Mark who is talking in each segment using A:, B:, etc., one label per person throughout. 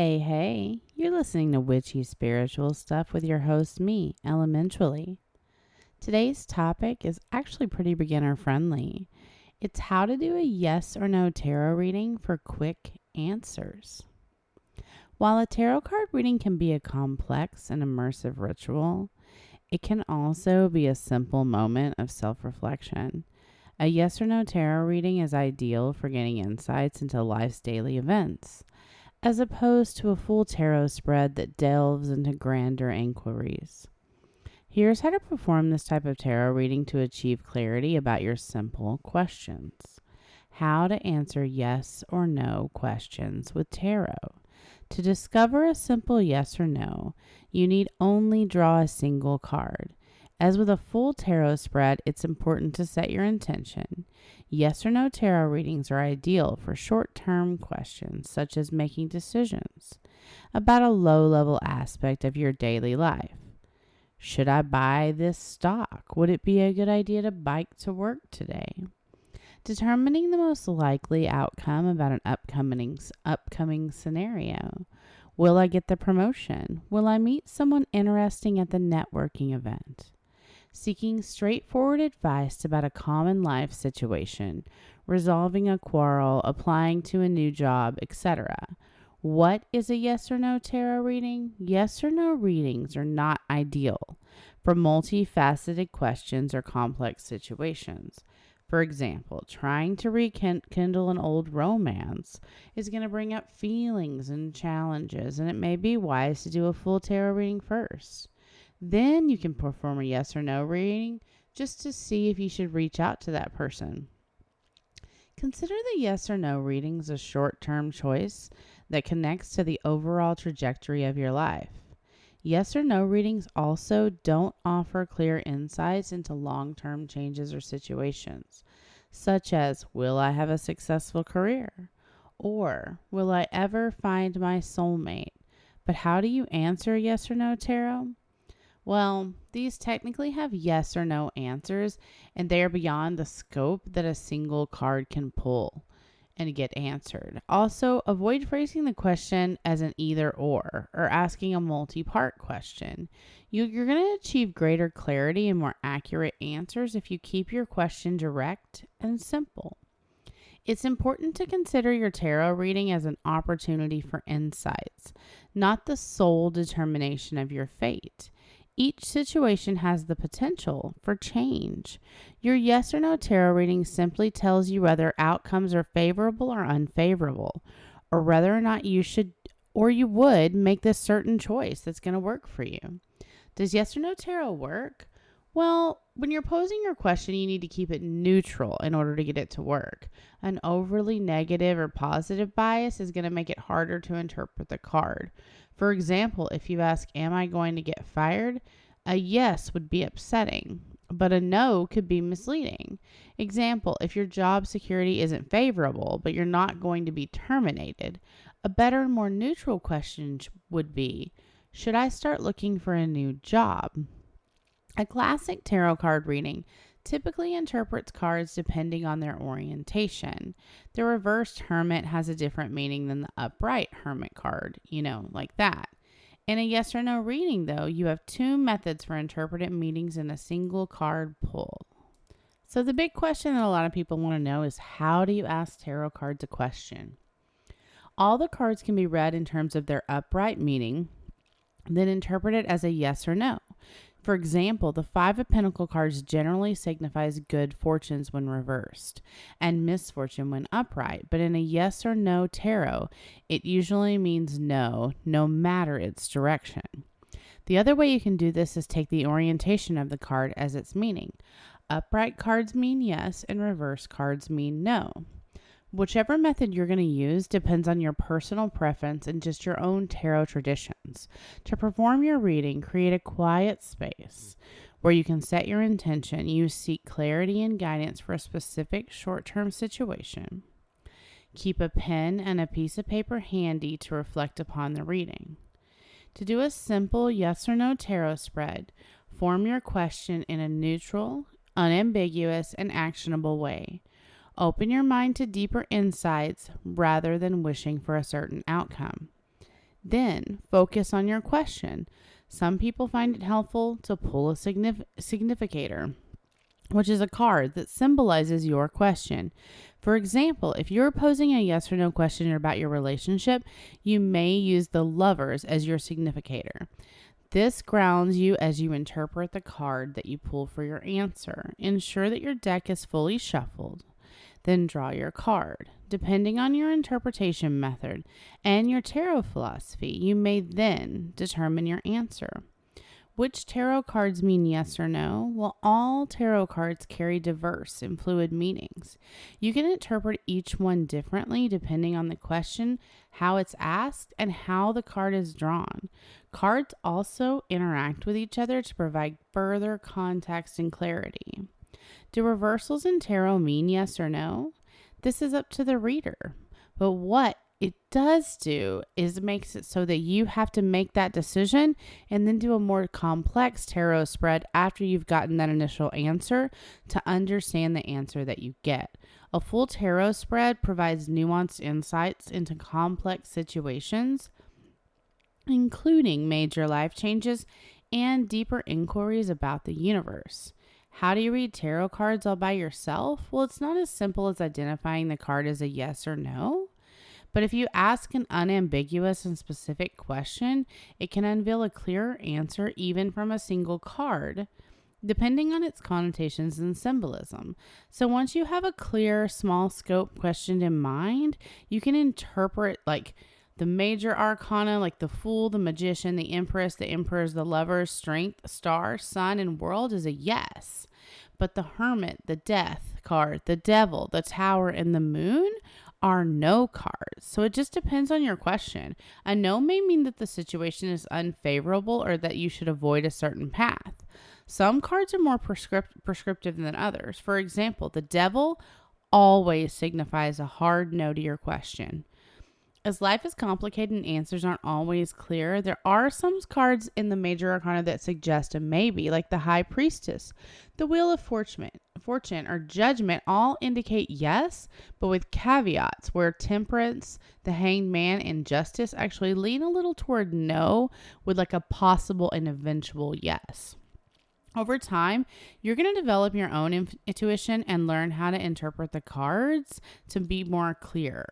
A: Hey, you're listening to Witchy Spiritual Stuff with your host, me, Elementally. Today's topic is actually pretty beginner friendly. It's how to do a yes or no tarot reading for quick answers. While a tarot card reading can be a complex and immersive ritual, it can also be a simple moment of self-reflection. A yes or no tarot reading is ideal for getting insights into life's daily events, as opposed to a full tarot spread that delves into grander inquiries. Here's how to perform this type of tarot reading to achieve clarity about your simple questions. How to answer yes or no questions with tarot. To discover a simple yes or no, you need only draw a single card. As with a full tarot spread, it's important to set your intention. Yes or no tarot readings are ideal for short-term questions, such as making decisions about a low-level aspect of your daily life. Should I buy this stock? Would it be a good idea to bike to work today? Determining the most likely outcome about an upcoming scenario. Will I get the promotion? Will I meet someone interesting at the networking event? Seeking straightforward advice about a common life situation, resolving a quarrel, applying to a new job, etc. What is a yes or no tarot reading? Yes or no readings are not ideal for multifaceted questions or complex situations. For example, trying to rekindle an old romance is going to bring up feelings and challenges, and it may be wise to do a full tarot reading first. Then you can perform a yes or no reading just to see if you should reach out to that person. Consider the yes or no readings a short-term choice that connects to the overall trajectory of your life. Yes or no readings also don't offer clear insights into long-term changes or situations, such as, will I have a successful career? Or, will I ever find my soulmate? But how do you answer yes or no tarot? Well, these technically have yes or no answers, and they are beyond the scope that a single card can pull and get answered. Also, avoid phrasing the question as an either or asking a multi-part question. You're going to achieve greater clarity and more accurate answers if you keep your question direct and simple. It's important to consider your tarot reading as an opportunity for insights, not the sole determination of your fate. Each situation has the potential for change. Your yes or no tarot reading simply tells you whether outcomes are favorable or unfavorable, or whether or not you should or you would make this certain choice that's going to work for you. Does yes or no tarot work? Well, when you're posing your question, you need to keep it neutral in order to get it to work. An overly negative or positive bias is going to make it harder to interpret the card. For example, if you ask, am I going to get fired? A yes would be upsetting, but a no could be misleading. Example, if your job security isn't favorable, but you're not going to be terminated, a better and more neutral question would be, should I start looking for a new job? A classic tarot card reading typically interprets cards depending on their orientation. The reversed hermit has a different meaning than the upright hermit card, like that. In a yes or no reading, though, you have two methods for interpreting meanings in a single card pull. So the big question that a lot of people want to know is, how do you ask tarot cards a question? All the cards can be read in terms of their upright meaning, then interpreted as a yes or no. For example, the Five of Pentacles cards generally signifies good fortunes when reversed and misfortune when upright. But in a yes or no tarot, it usually means no matter its direction. The other way you can do this is take the orientation of the card as its meaning. Upright cards mean yes and reverse cards mean no. Whichever method you're going to use depends on your personal preference and just your own tarot traditions. To perform your reading, create a quiet space where you can set your intention. You seek clarity and guidance for a specific short-term situation. Keep a pen and a piece of paper handy to reflect upon the reading. To do a simple yes or no tarot spread, form your question in a neutral, unambiguous, and actionable way. Open your mind to deeper insights rather than wishing for a certain outcome. Then focus on your question. Some people find it helpful to pull a significator, which is a card that symbolizes your question. For example, if you're posing a yes or no question about your relationship, you may use the Lovers as your significator. This grounds you as you interpret the card that you pull for your answer. Ensure that your deck is fully shuffled. Then draw your card. Depending on your interpretation method and your tarot philosophy, you may then determine your answer. Which tarot cards mean yes or no? Well, all tarot cards carry diverse and fluid meanings. You can interpret each one differently depending on the question, how it's asked, and how the card is drawn. Cards also interact with each other to provide further context and clarity. Do reversals in tarot mean yes or no? This is up to the reader. But what it does do is makes it so that you have to make that decision and then do a more complex tarot spread after you've gotten that initial answer to understand the answer that you get. A full tarot spread provides nuanced insights into complex situations, including major life changes and deeper inquiries about the universe. How do you read tarot cards all by yourself? Well, it's not as simple as identifying the card as a yes or no. But if you ask an unambiguous and specific question, it can unveil a clearer answer even from a single card, depending on its connotations and symbolism. So once you have a clear, small scope question in mind, you can interpret like the major arcana, like the Fool, the Magician, the Empress, the Emperors, the Lovers, Strength, Star, Sun, and World is a yes. But the Hermit, the Death card, the Devil, the Tower, and the Moon are no cards. So it just depends on your question. A no may mean that the situation is unfavorable or that you should avoid a certain path. Some cards are more prescriptive than others. For example, the Devil always signifies a hard no to your question. As life is complicated and answers aren't always clear, there are some cards in the major arcana that suggest a maybe, like the High Priestess, the Wheel of Fortune, or Judgment all indicate yes, but with caveats where Temperance, the Hanged Man, and Justice actually lean a little toward no with like a possible and eventual yes. Over time, you're going to develop your own intuition and learn how to interpret the cards to be more clear.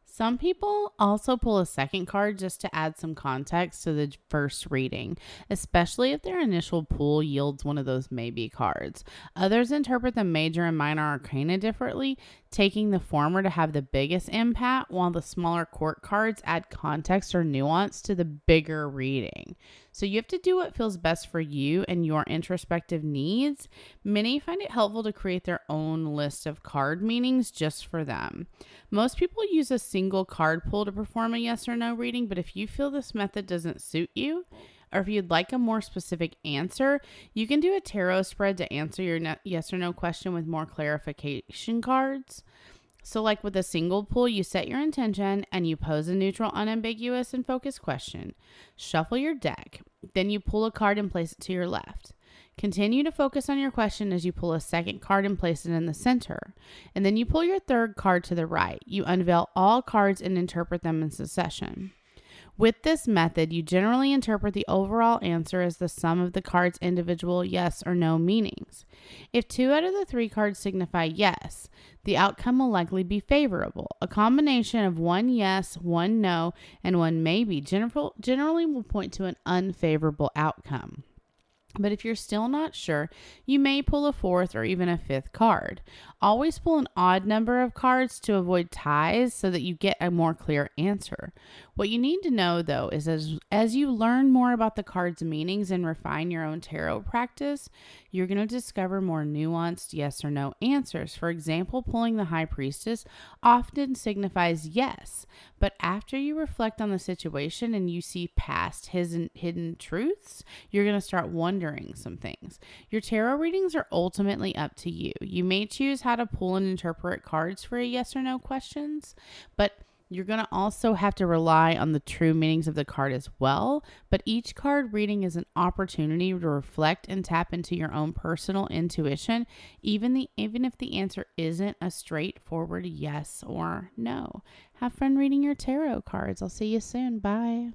A: Some people also pull a second card just to add some context to the first reading, especially if their initial pull yields one of those maybe cards. Others interpret the major and minor arcana differently, taking the former to have the biggest impact, while the smaller court cards add context or nuance to the bigger reading. So you have to do what feels best for you and your introspective needs. Many find it helpful to create their own list of card meanings just for them. Most people use a single card pull to perform a yes or no reading, but if you feel this method doesn't suit you, or if you'd like a more specific answer, you can do a tarot spread to answer your yes or no question with more clarification cards. So like with a single pull, you set your intention and you pose a neutral, unambiguous, and focused question. Shuffle your deck. Then you pull a card and place it to your left. Continue to focus on your question as you pull a second card and place it in the center. And then you pull your third card to the right. You unveil all cards and interpret them in succession. With this method, you generally interpret the overall answer as the sum of the card's individual yes or no meanings. If 2 out of the 3 cards signify yes, the outcome will likely be favorable. A combination of 1 yes, 1 no, and 1 maybe generally will point to an unfavorable outcome. But if you're still not sure, you may pull a 4th or even a 5th card. Always pull an odd number of cards to avoid ties so that you get a more clear answer. What you need to know, though, is as you learn more about the card's meanings and refine your own tarot practice, you're going to discover more nuanced yes or no answers. For example, pulling the High Priestess often signifies yes, but after you reflect on the situation and you see past hidden truths, you're going to start wondering some things. Your tarot readings are ultimately up to you. You may choose how to pull and interpret cards for a yes or no questions, but You're going to also have to rely on the true meanings of the card as well, but each card reading is an opportunity to reflect and tap into your own personal intuition, even if the answer isn't a straightforward yes or no. Have fun reading your tarot cards. I'll see you soon. Bye.